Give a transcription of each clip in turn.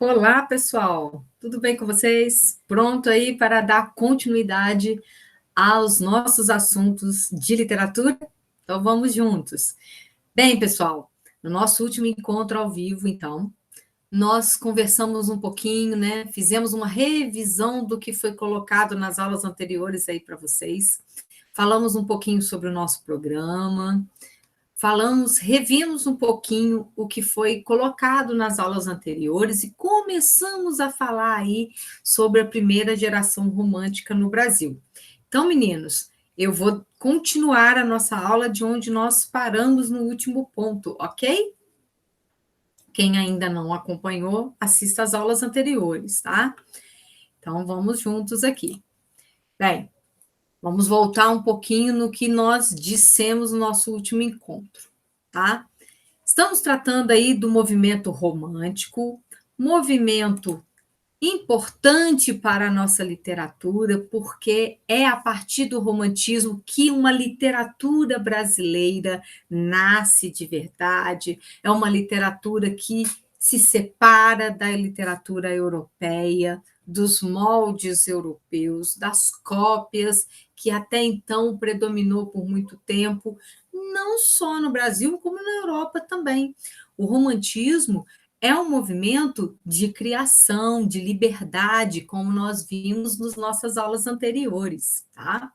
Olá, pessoal. Tudo bem com vocês? Pronto aí para dar continuidade aos nossos assuntos de literatura? Então vamos juntos. Bem, pessoal, no nosso último encontro ao vivo, então, nós conversamos um pouquinho, né? Fizemos uma revisão do que foi colocado nas aulas anteriores aí para vocês. Falamos um pouquinho sobre o nosso programa, revimos um pouquinho o que foi colocado nas aulas anteriores e começamos a falar aí sobre a primeira geração romântica no Brasil. Então, meninos, eu vou continuar a nossa aula de onde nós paramos no último ponto, ok? Quem ainda não acompanhou, assista às aulas anteriores, tá? Então, vamos juntos aqui. Bem, vamos voltar um pouquinho no que nós dissemos no nosso último encontro, tá? Estamos tratando aí do movimento romântico, movimento importante para a nossa literatura, porque é a partir do romantismo que uma literatura brasileira nasce de verdade, é uma literatura que se separa da literatura europeia, dos moldes europeus, das cópias que até então predominou por muito tempo, não só no Brasil, como na Europa também. O romantismo é um movimento de criação, de liberdade, como nós vimos nas nossas aulas anteriores, tá?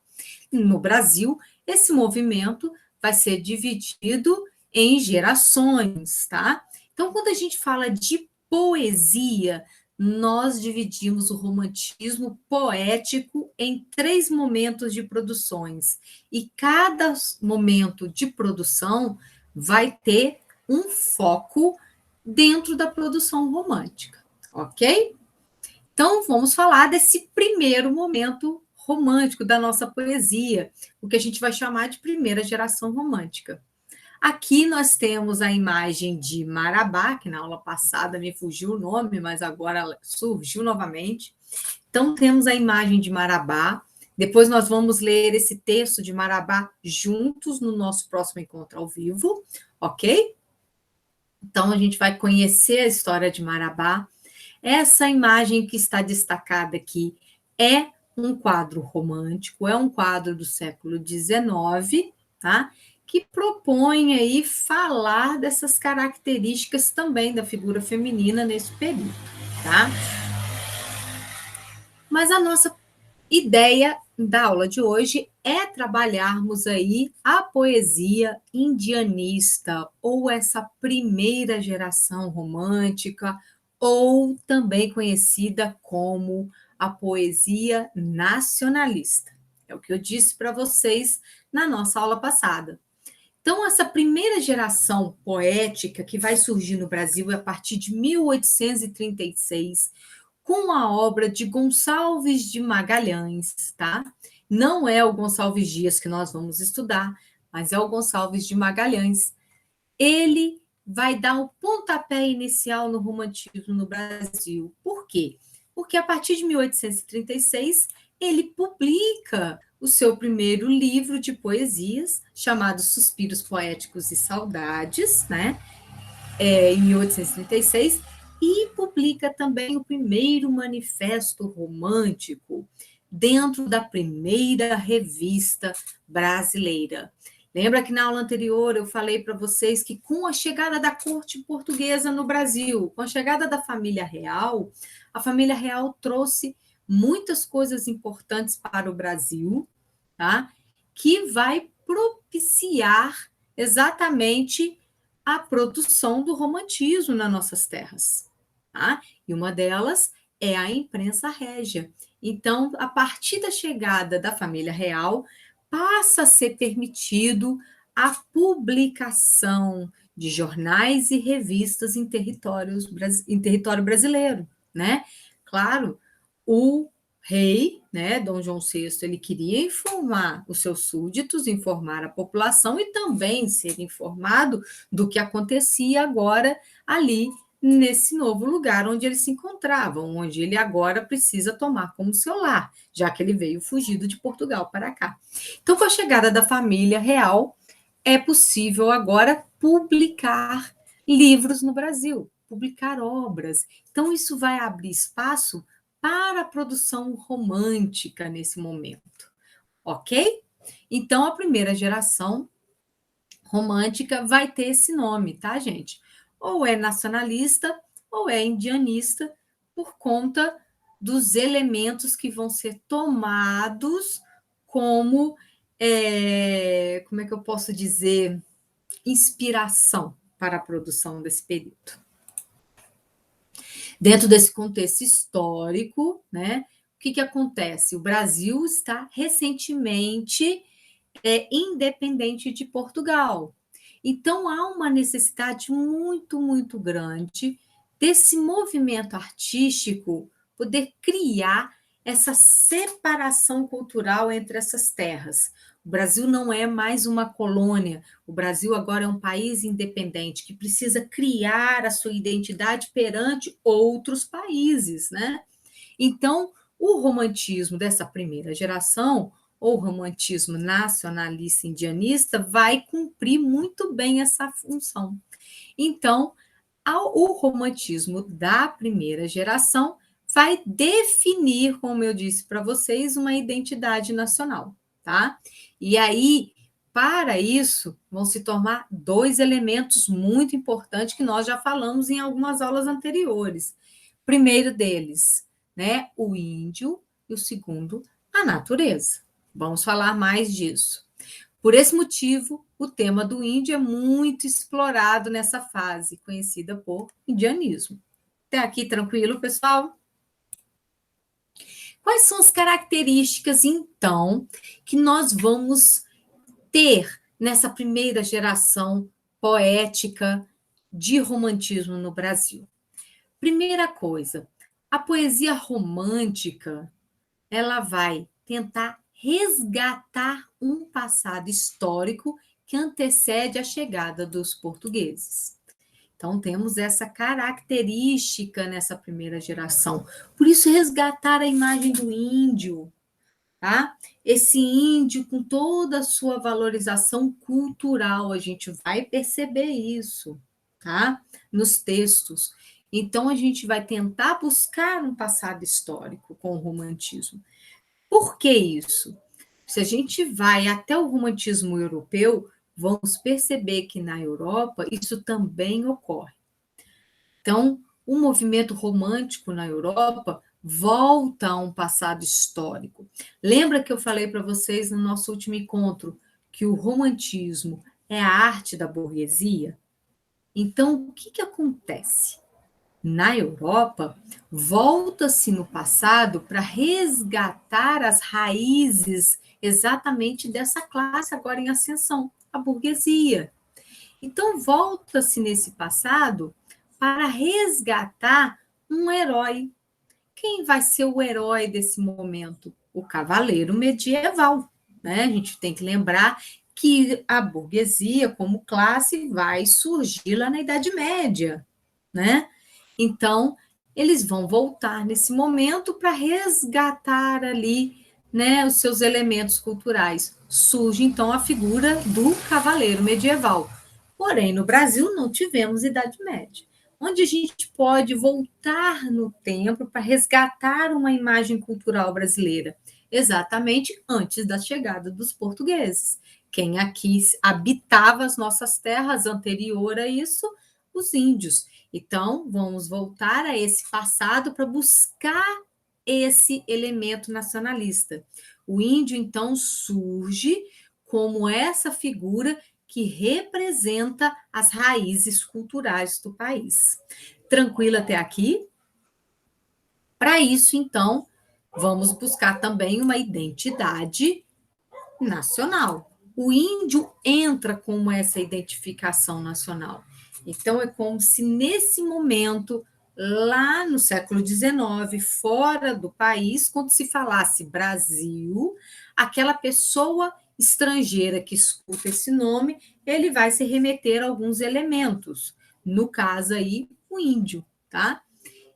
No Brasil, esse movimento vai ser dividido em gerações, tá? Então, quando a gente fala de poesia, nós dividimos o romantismo poético em 3 momentos de produções. E cada momento de produção vai ter um foco dentro da produção romântica, ok? Então, vamos falar desse primeiro momento romântico da nossa poesia, o que a gente vai chamar de primeira geração romântica. Aqui nós temos a imagem de Marabá, que na aula passada me fugiu o nome, mas agora surgiu novamente. Então, temos a imagem de Marabá. Depois nós vamos ler esse texto de Marabá juntos no nosso próximo encontro ao vivo, ok? Então, a gente vai conhecer a história de Marabá. Essa imagem que está destacada aqui é um quadro romântico, é um quadro do século XIX, tá? Que propõe aí falar dessas características também da figura feminina nesse período, tá? Mas a nossa ideia da aula de hoje é trabalharmos aí a poesia indianista, ou essa primeira geração romântica, ou também conhecida como a poesia nacionalista. É o que eu disse para vocês na nossa aula passada. Então, essa primeira geração poética que vai surgir no Brasil é a partir de 1836, com a obra de Gonçalves de Magalhães, tá? Não é o Gonçalves Dias que nós vamos estudar, mas é o Gonçalves de Magalhães. Ele vai dar o pontapé inicial no romantismo no Brasil. Por quê? Porque a partir de 1836 ele publica o seu primeiro livro de poesias, chamado Suspiros Poéticos e Saudades, né? Em 1836, e publica também o primeiro manifesto romântico dentro da primeira revista brasileira. Lembra que na aula anterior eu falei para vocês que com a chegada da corte portuguesa no Brasil, com a chegada da família real, a família real trouxe muitas coisas importantes para o Brasil, tá? Que vai propiciar exatamente a produção do romantismo nas nossas terras, tá? E uma delas é a imprensa régia. Então, a partir da chegada da família real, passa a ser permitido a publicação de jornais e revistas em território brasileiro, né? Claro, o rei, né, Dom João VI, ele queria informar os seus súditos, informar a população e também ser informado do que acontecia agora ali nesse novo lugar onde ele se encontrava, onde ele agora precisa tomar como seu lar, já que ele veio fugido de Portugal para cá. Então, com a chegada da família real, é possível agora publicar livros no Brasil. publicar obras. Então, isso vai abrir espaço para a produção romântica nesse momento, ok? Então, a primeira geração romântica vai ter esse nome, tá, gente? Ou é nacionalista ou é indianista, por conta dos elementos que vão ser tomados como, como é que eu posso dizer, inspiração para a produção desse período. Dentro desse contexto histórico, né, o que acontece? O Brasil está recentemente independente de Portugal. Então, há uma necessidade muito, muito grande desse movimento artístico poder criar essa separação cultural entre essas terras. O Brasil não é mais uma colônia, o Brasil agora é um país independente que precisa criar a sua identidade perante outros países, né? Então, o romantismo dessa primeira geração, ou romantismo nacionalista indianista, vai cumprir muito bem essa função. Então, o romantismo da primeira geração vai definir, como eu disse para vocês, uma identidade nacional, tá? E aí, para isso, vão se tornar dois elementos muito importantes que nós já falamos em algumas aulas anteriores. Primeiro deles, né, o índio, e o segundo, a natureza. Vamos falar mais disso. Por esse motivo, o tema do índio é muito explorado nessa fase, conhecida por indianismo. Até aqui tranquilo, pessoal? Quais são as características, então, que nós vamos ter nessa primeira geração poética de romantismo no Brasil? Primeira coisa, a poesia romântica, ela vai tentar resgatar um passado histórico que antecede a chegada dos portugueses. Então, temos essa característica nessa primeira geração. Por isso, resgatar a imagem do índio, tá? Esse índio com toda a sua valorização cultural, a gente vai perceber isso, tá? Nos textos. Então, a gente vai tentar buscar um passado histórico com o romantismo. Por que isso? Se a gente vai até o romantismo europeu, vamos perceber que na Europa isso também ocorre. Então, o movimento romântico na Europa volta a um passado histórico. Lembra que eu falei para vocês no nosso último encontro que o romantismo é a arte da burguesia? Então, o que acontece? Na Europa, volta-se no passado para resgatar as raízes exatamente dessa classe agora em ascensão, a burguesia. Então, volta-se nesse passado para resgatar um herói. Quem vai ser o herói desse momento? O cavaleiro medieval, né? A gente tem que lembrar que a burguesia, como classe, vai surgir lá na Idade Média, né? Então, eles vão voltar nesse momento para resgatar ali, né, os seus elementos culturais. Surge, então, a figura do cavaleiro medieval. Porém, no Brasil, não tivemos Idade Média. Onde a gente pode voltar no tempo para resgatar uma imagem cultural brasileira? Exatamente antes da chegada dos portugueses. Quem aqui habitava as nossas terras anterior a isso? Os índios. Então, vamos voltar a esse passado para buscar esse elemento nacionalista. O índio, então, surge como essa figura que representa as raízes culturais do país. Tranquilo até aqui? Para isso, então, vamos buscar também uma identidade nacional. O índio entra como essa identificação nacional. Então, é como se nesse momento, lá no século XIX, fora do país, quando se falasse Brasil, aquela pessoa estrangeira que escuta esse nome, ele vai se remeter a alguns elementos. No caso aí, o índio, tá?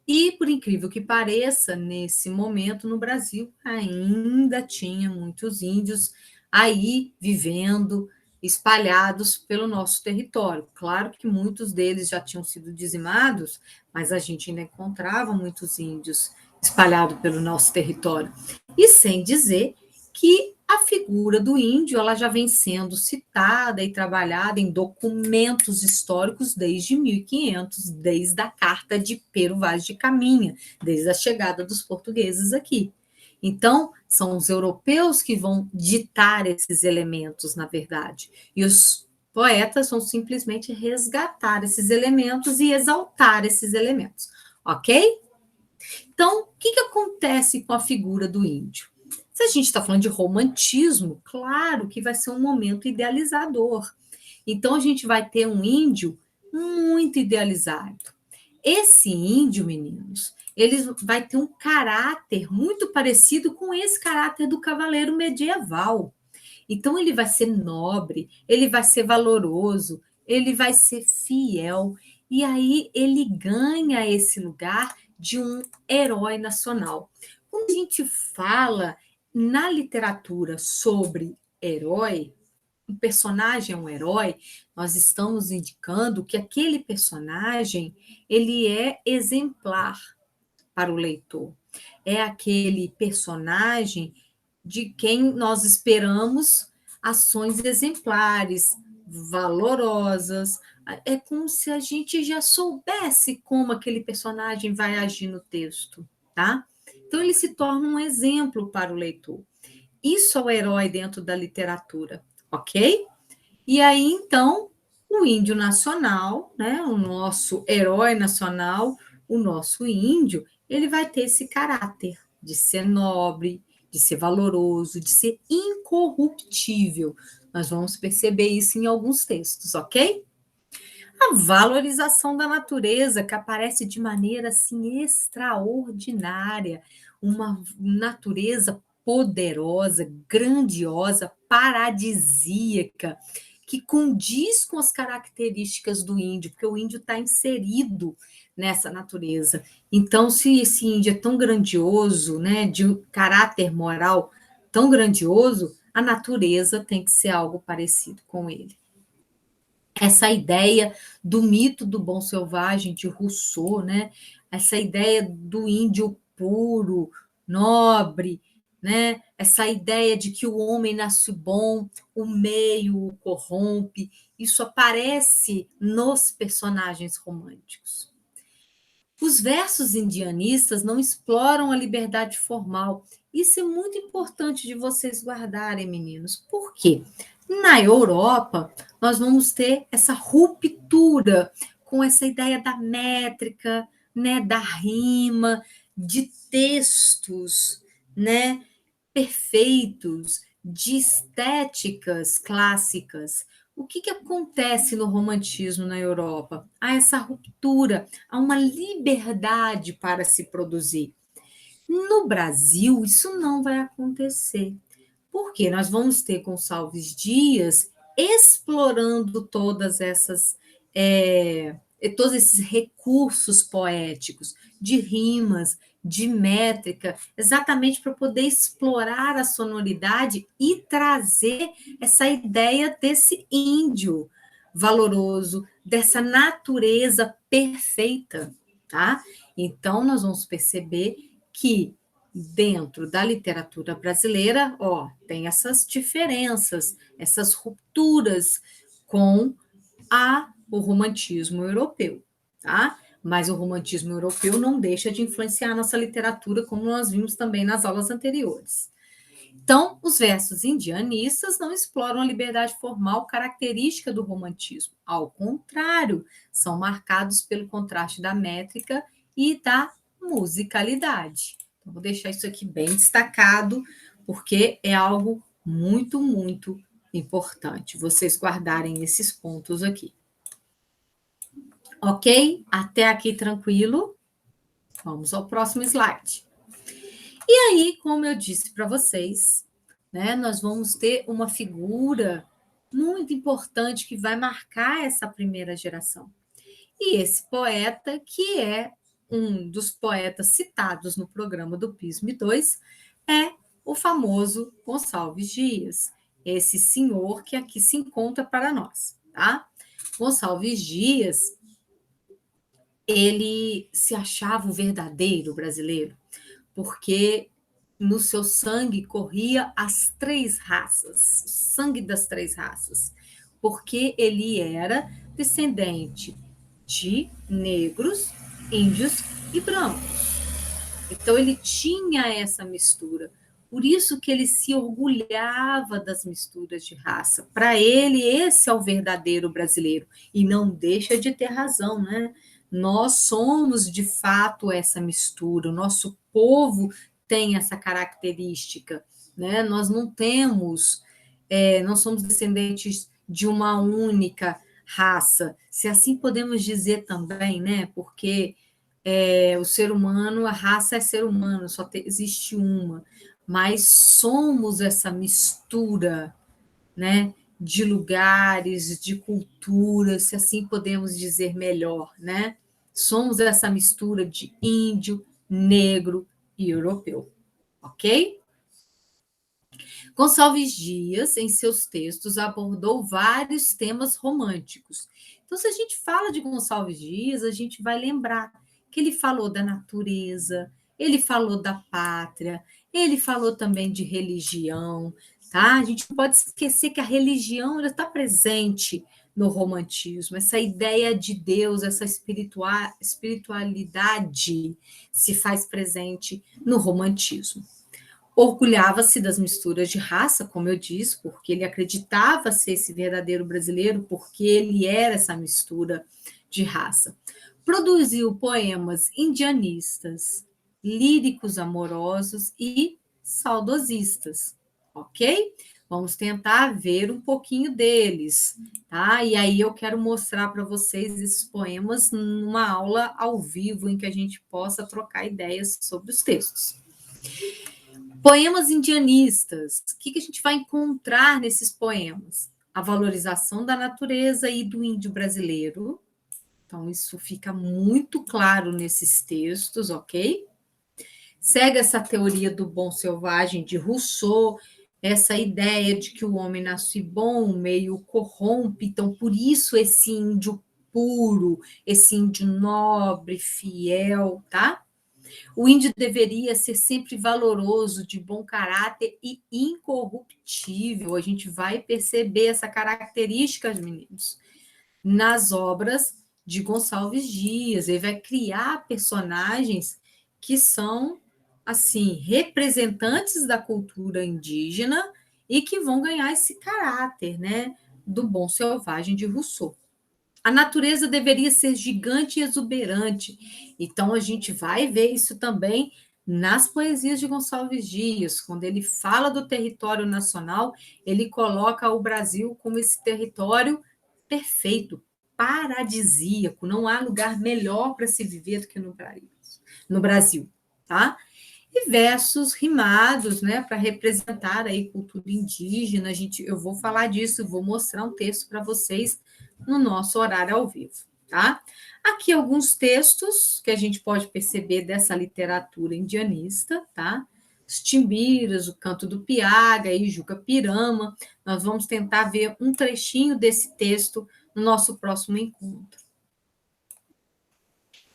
E, por incrível que pareça, nesse momento no Brasil ainda tinha muitos índios aí vivendo espalhados pelo nosso território. Claro que muitos deles já tinham sido dizimados, mas a gente ainda encontrava muitos índios espalhados pelo nosso território. E sem dizer que a figura do índio ela já vem sendo citada e trabalhada em documentos históricos desde 1500, desde a Carta de Pero Vaz de Caminha, desde a chegada dos portugueses aqui. Então, são os europeus que vão ditar esses elementos, na verdade. E os poetas vão simplesmente resgatar esses elementos e exaltar esses elementos. Ok? Então, o que acontece com a figura do índio? Se a gente está falando de romantismo, claro que vai ser um momento idealizador. Então, a gente vai ter um índio muito idealizado. Esse índio, meninos, ele vai ter um caráter muito parecido com esse caráter do cavaleiro medieval. Então, ele vai ser nobre, ele vai ser valoroso, ele vai ser fiel. E aí, ele ganha esse lugar de um herói nacional. Quando a gente fala na literatura sobre herói, um personagem é um herói, nós estamos indicando que aquele personagem ele é exemplar para o leitor. É aquele personagem de quem nós esperamos ações exemplares, valorosas. É como se a gente já soubesse como aquele personagem vai agir no texto, tá? Então ele se torna um exemplo para o leitor. Isso é o herói dentro da literatura, ok? E aí, então, o índio nacional, né, o nosso herói nacional, o nosso índio, ele vai ter esse caráter de ser nobre, de ser valoroso, de ser incorruptível. Nós vamos perceber isso em alguns textos, ok? A valorização da natureza, que aparece de maneira assim extraordinária, uma natureza poderosa, grandiosa, paradisíaca, que condiz com as características do índio, porque o índio está inserido nessa natureza. Então, se esse índio é tão grandioso, né, de um caráter moral tão grandioso, a natureza tem que ser algo parecido com ele. Essa ideia do mito do bom selvagem de Rousseau, né? Essa ideia do índio puro, nobre, né? Essa ideia de que o homem nasce bom, o meio o corrompe, isso aparece nos personagens românticos. Os versos indianistas não exploram a liberdade formal. Isso é muito importante de vocês guardarem, meninos. Por quê? Na Europa, nós vamos ter essa ruptura com essa ideia da métrica, né, da rima, de textos, né, perfeitos, de estéticas clássicas. O que acontece no romantismo na Europa? Há essa ruptura, há uma liberdade para se produzir. No Brasil, isso não vai acontecer, porque nós vamos ter Gonçalves Dias explorando todos esses recursos poéticos de rimas, de métrica, exatamente para poder explorar a sonoridade e trazer essa ideia desse índio valoroso, dessa natureza perfeita, tá? Então nós vamos perceber que dentro da literatura brasileira, ó, tem essas diferenças, essas rupturas com o romantismo europeu, tá? Mas o romantismo europeu não deixa de influenciar a nossa literatura, como nós vimos também nas aulas anteriores. Então, os versos indianistas não exploram a liberdade formal característica do romantismo. Ao contrário, são marcados pelo contraste da métrica e da musicalidade. Então, vou deixar isso aqui bem destacado, porque é algo muito, muito importante vocês guardarem esses pontos aqui. Ok? Até aqui tranquilo? Vamos ao próximo slide. E aí, como eu disse para vocês, né, nós vamos ter uma figura muito importante que vai marcar essa primeira geração. E esse poeta, que é um dos poetas citados no programa do PISM 2, é o famoso Gonçalves Dias. esse senhor que aqui se encontra para nós, tá? Gonçalves Dias, ele se achava o verdadeiro brasileiro, porque no seu sangue corria as três raças, o sangue das três raças, porque ele era descendente de negros, índios e brancos. Então ele tinha essa mistura. Por isso que ele se orgulhava das misturas de raça. Para ele, esse é o verdadeiro brasileiro. E não deixa de ter razão, né? Nós somos, de fato, essa mistura. O nosso povo tem essa característica, né? Nós não temos, não somos descendentes de uma única raça. Se assim podemos dizer também, né? Porque o ser humano, a raça é ser humano, existe uma, mas somos essa mistura, né, de lugares, de culturas, se assim podemos dizer melhor, né? Somos essa mistura de índio, negro e europeu, ok? Gonçalves Dias, em seus textos, abordou vários temas românticos. Então, se a gente fala de Gonçalves Dias, a gente vai lembrar que ele falou da natureza, ele falou da pátria, ele falou também de religião, tá? A gente não pode esquecer que a religião está presente no romantismo, essa ideia de Deus, essa espiritualidade se faz presente no romantismo. Orgulhava-se das misturas de raça, como eu disse, porque ele acreditava ser esse verdadeiro brasileiro, porque ele era essa mistura de raça. Produziu poemas indianistas, líricos amorosos e saudosistas, ok? Vamos tentar ver um pouquinho deles, tá? E aí eu quero mostrar para vocês esses poemas numa aula ao vivo em que a gente possa trocar ideias sobre os textos. Poemas indianistas. O que a gente vai encontrar nesses poemas? A valorização da natureza e do índio brasileiro. Então, isso fica muito claro nesses textos, ok? Segue essa teoria do bom selvagem de Rousseau, essa ideia de que o homem nasce bom, o meio corrompe. Então, por isso, esse índio puro, esse índio nobre, fiel, tá? O índio deveria ser sempre valoroso, de bom caráter e incorruptível. A gente vai perceber essa característica, meninos, nas obras de Gonçalves Dias. Ele vai criar personagens que são, assim, representantes da cultura indígena e que vão ganhar esse caráter, né, do bom selvagem de Rousseau. A natureza deveria ser gigante e exuberante. Então, a gente vai ver isso também nas poesias de Gonçalves Dias. Quando ele fala do território nacional, ele coloca o Brasil como esse território perfeito, paradisíaco. Não há lugar melhor para se viver do que no Brasil, tá? E versos rimados, né, para representar aí cultura indígena. Eu vou falar disso, vou mostrar um texto para vocês no nosso horário ao vivo, tá? Aqui alguns textos que a gente pode perceber dessa literatura indianista, tá? Os Timbiras, o Canto do Piaga e Juca Pirama. Nós vamos tentar ver um trechinho desse texto no nosso próximo encontro.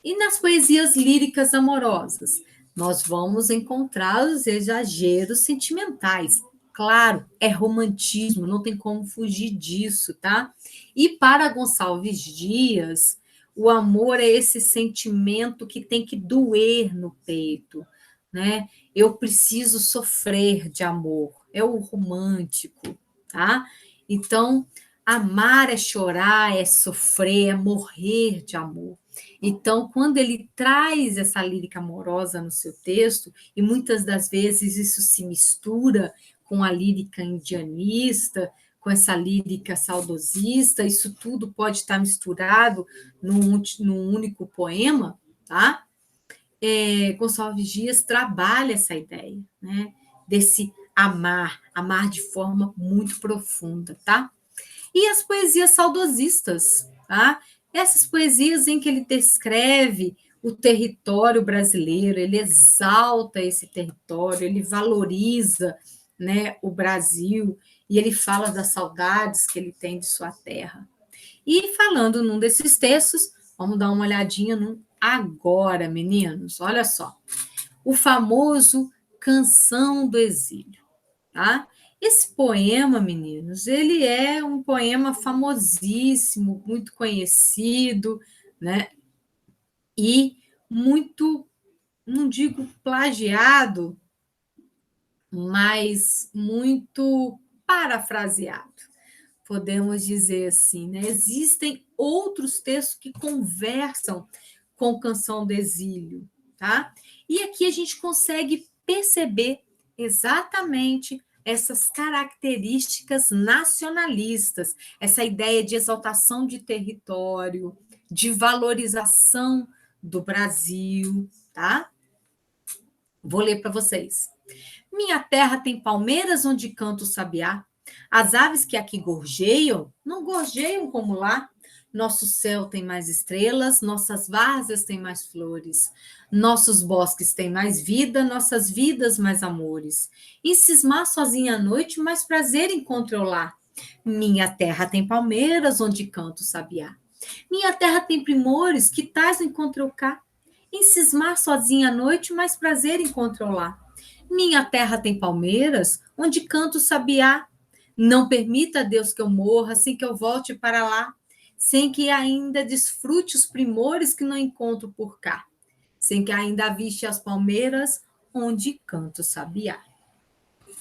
E nas poesias líricas amorosas, nós vamos encontrar os exageros sentimentais. Claro, é romantismo, não tem como fugir disso, tá? E para Gonçalves Dias, o amor é esse sentimento que tem que doer no peito, né? Eu preciso sofrer de amor, é o romântico, tá? Então, amar é chorar, é sofrer, é morrer de amor. Então, quando ele traz essa lírica amorosa no seu texto, e muitas das vezes isso se mistura com a lírica indianista, com essa lírica saudosista, isso tudo pode estar misturado num único poema, tá? Gonçalves Dias trabalha essa ideia, né? Desse amar de forma muito profunda, tá? E as poesias saudosistas, tá? Essas poesias em que ele descreve o território brasileiro, ele exalta esse território, ele valoriza, né, o Brasil, e ele fala das saudades que ele tem de sua terra. E falando num desses textos, vamos dar uma olhadinha no agora, meninos. Olha só. O famoso Canção do Exílio, tá? Esse poema, meninos, ele é um poema famosíssimo, muito conhecido, né? E muito, não digo plagiado, mas muito parafraseado, podemos dizer assim, né? Existem outros textos que conversam com Canção do Exílio, tá? E aqui a gente consegue perceber exatamente essas características nacionalistas, essa ideia de exaltação de território, de valorização do Brasil, tá? Vou ler para vocês. Minha terra tem palmeiras onde canta o sabiá. As aves que aqui gorjeiam, não gorjeiam como lá. Nosso céu tem mais estrelas, nossas várzeas têm mais flores. Nossos bosques têm mais vida, nossas vidas mais amores. E cismar sozinha à noite, mais prazer encontro eu lá. Minha terra tem palmeiras onde canta o sabiá. Minha terra tem primores, que tais não encontro eu cá. Em cismar sozinha à noite, mais prazer encontro eu lá. Minha terra tem palmeiras, onde canta o sabiá. Não permita, Deus, que eu morra sem que eu volte para lá, sem que ainda desfrute os primores que não encontro por cá, sem que ainda aviste as palmeiras, onde canta o sabiá.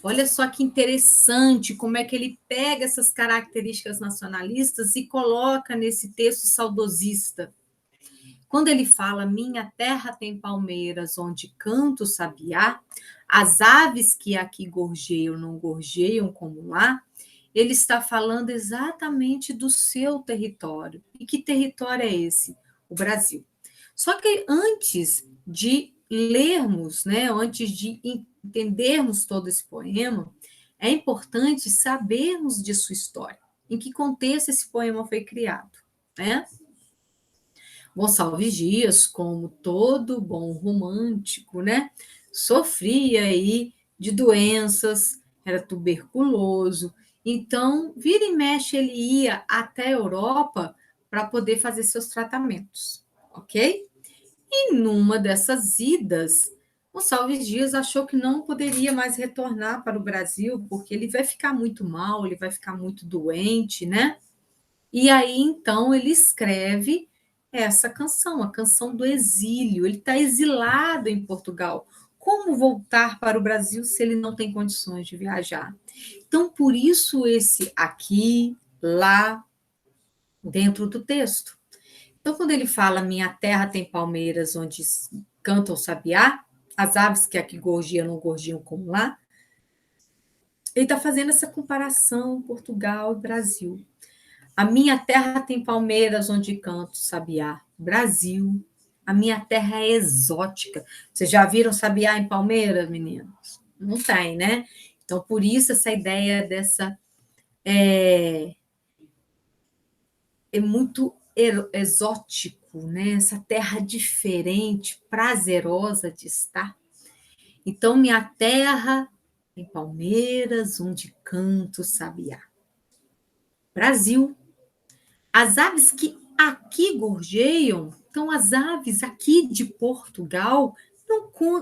Olha só que interessante como é que ele pega essas características nacionalistas e coloca nesse texto saudosista. Quando ele fala, minha terra tem palmeiras onde canta o sabiá, as aves que aqui gorjeiam não gorjeiam como lá, ele está falando exatamente do seu território. E que território é esse? O Brasil. Só que antes de lermos, né, antes de entendermos todo esse poema, é importante sabermos de sua história, em que contexto esse poema foi criado, né? Gonçalves Dias, como todo bom romântico, né, sofria aí de doenças, era tuberculoso. Então, vira e mexe, ele ia até a Europa para poder fazer seus tratamentos, ok? E numa dessas idas, Gonçalves Dias achou que não poderia mais retornar para o Brasil, porque ele vai ficar muito mal, ele vai ficar muito doente, né? E aí, então, ele escreve essa canção, a canção do exílio. Ele está exilado em Portugal. Como voltar para o Brasil se ele não tem condições de viajar? Então, por isso, esse aqui, lá, dentro do texto. Então, quando ele fala, minha terra tem palmeiras onde canta o sabiá, as aves que aqui gorjeiam não gorjeiam como lá, ele está fazendo essa comparação Portugal e Brasil. A minha terra tem palmeiras onde canto sabiá. Brasil. A minha terra é exótica. Vocês já viram sabiá em palmeiras, meninos? Não tem, né? Então, por isso, essa ideia dessa é muito exótico, né? Essa terra diferente, prazerosa de estar. Então, minha terra tem palmeiras onde canto sabiá. Brasil. As aves que aqui gorjeiam, então as aves aqui de Portugal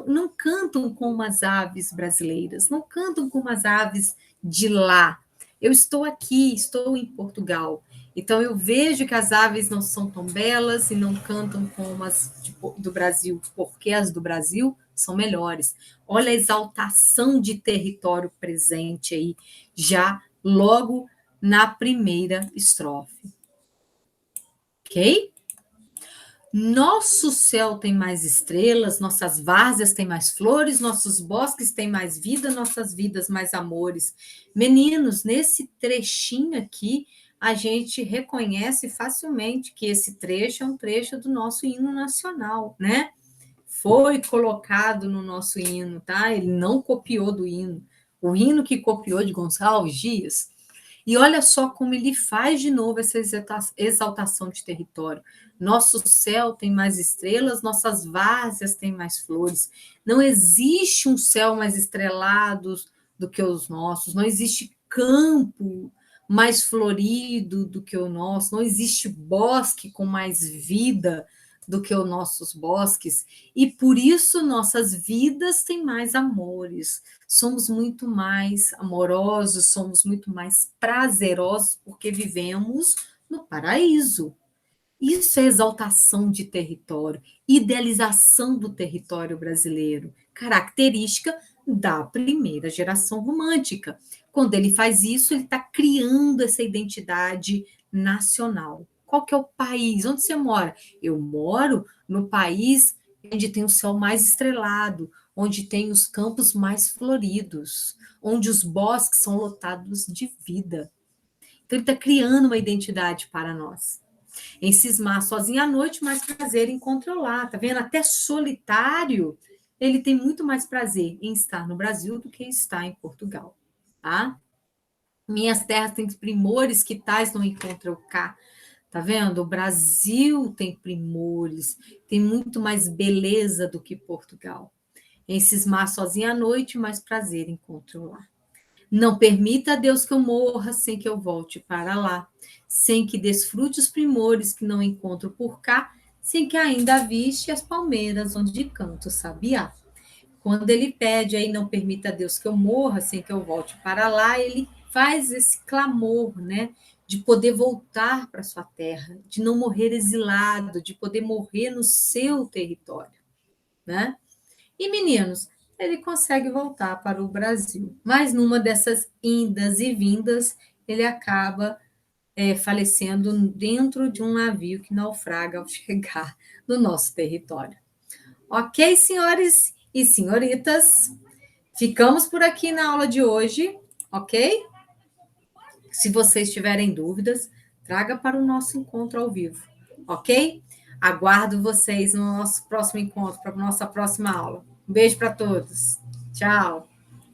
não cantam como as aves brasileiras, não cantam como as aves de lá. Eu estou aqui, estou em Portugal. Então eu vejo que as aves não são tão belas e não cantam como as do Brasil, porque as do Brasil são melhores. Olha a exaltação de território presente aí, já logo na primeira estrofe. Ok? Nosso céu tem mais estrelas, nossas várzeas têm mais flores, nossos bosques têm mais vida, nossas vidas mais amores. Meninos, nesse trechinho aqui, a gente reconhece facilmente que esse trecho é um trecho do nosso hino nacional, né? Foi colocado no nosso hino, tá? Ele não copiou do hino. O hino que copiou de Gonçalves Dias. E olha só como ele faz de novo essa exaltação de território. Nosso céu tem mais estrelas, nossas várzeas têm mais flores. Não existe um céu mais estrelado do que os nossos, não existe campo mais florido do que o nosso, não existe bosque com mais vida do que os nossos bosques, e por isso nossas vidas têm mais amores, somos muito mais amorosos, somos muito mais prazerosos, porque vivemos no paraíso. Isso é exaltação de território, idealização do território brasileiro, característica da primeira geração romântica. Quando ele faz isso, ele está criando essa identidade nacional. Qual que é o país? Onde você mora? Eu moro no país onde tem o céu mais estrelado, onde tem os campos mais floridos, onde os bosques são lotados de vida. Então, ele está criando uma identidade para nós. Em cismar sozinho à noite, mais prazer em controlar, tá vendo? Até solitário, ele tem muito mais prazer em estar no Brasil do que estar em Portugal, tá? Minhas terras têm primores que tais não encontram cá, tá vendo? O Brasil tem primores, tem muito mais beleza do que Portugal. Em cismar sozinho à noite, mais prazer em controlar. Não permita, Deus, que eu morra sem que eu volte para lá, sem que desfrute os primores que não encontro por cá, sem que ainda aviste as palmeiras onde canto o sabiá. Quando ele pede aí, não permita, Deus, que eu morra sem que eu volte para lá, ele faz esse clamor, né? De poder voltar para sua terra, de não morrer exilado, de poder morrer no seu território, né? E, meninos, ele consegue voltar para o Brasil. Mas numa dessas indas e vindas, ele acaba falecendo dentro de um navio que naufraga ao chegar no nosso território. Ok, senhores e senhoritas? Ficamos por aqui na aula de hoje, ok? Se vocês tiverem dúvidas, traga para o nosso encontro ao vivo, ok? Aguardo vocês no nosso próximo encontro, para a nossa próxima aula. Um beijo para todos. Tchau.